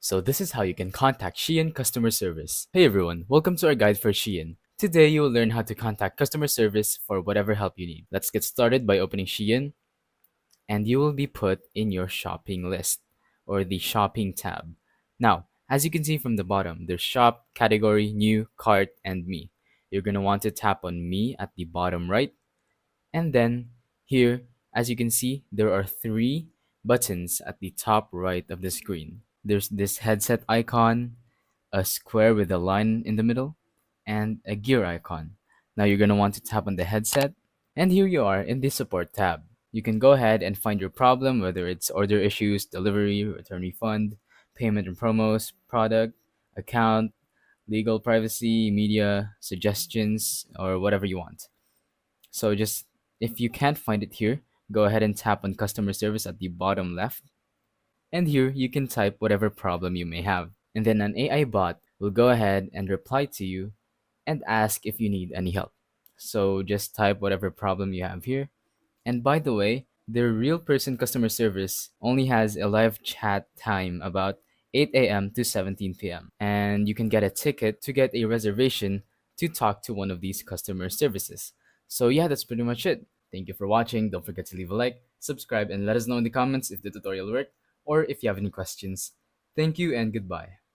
So this is how you can contact Shein customer service. Hey everyone, welcome to our guide for Shein. Today you will learn how to contact customer service for whatever help you need. Let's get started by opening Shein, and you will be put in your shopping list or the shopping tab. Now, as you can see from the bottom, there's shop, category, new, cart, and me. You're going to want to tap on me at the bottom right, and then here, as you can see, there are three buttons at the top right of the screen. There's this headset icon, a square with a line in the middle, and a gear icon. Now you're going to want to tap on the headset, and here you are in the support tab. You can go ahead and find your problem, whether it's order issues, delivery, return refund, payment and promos, product, account, legal privacy, media, suggestions, or whatever you want. So just if you can't find it here, go ahead and tap on customer service at the bottom left. And here you can type whatever problem you may have. And then an AI bot will go ahead and reply to you and ask if you need any help. So just type whatever problem you have here. And by the way, their real person customer service only has a live chat time about 8 a.m. to 17 p.m. And you can get a ticket to get a reservation to talk to one of these customer services. So yeah, that's pretty much it. Thank you for watching. Don't forget to leave a like, subscribe, and let us know in the comments if the tutorial worked or if you have any questions. Thank you and goodbye.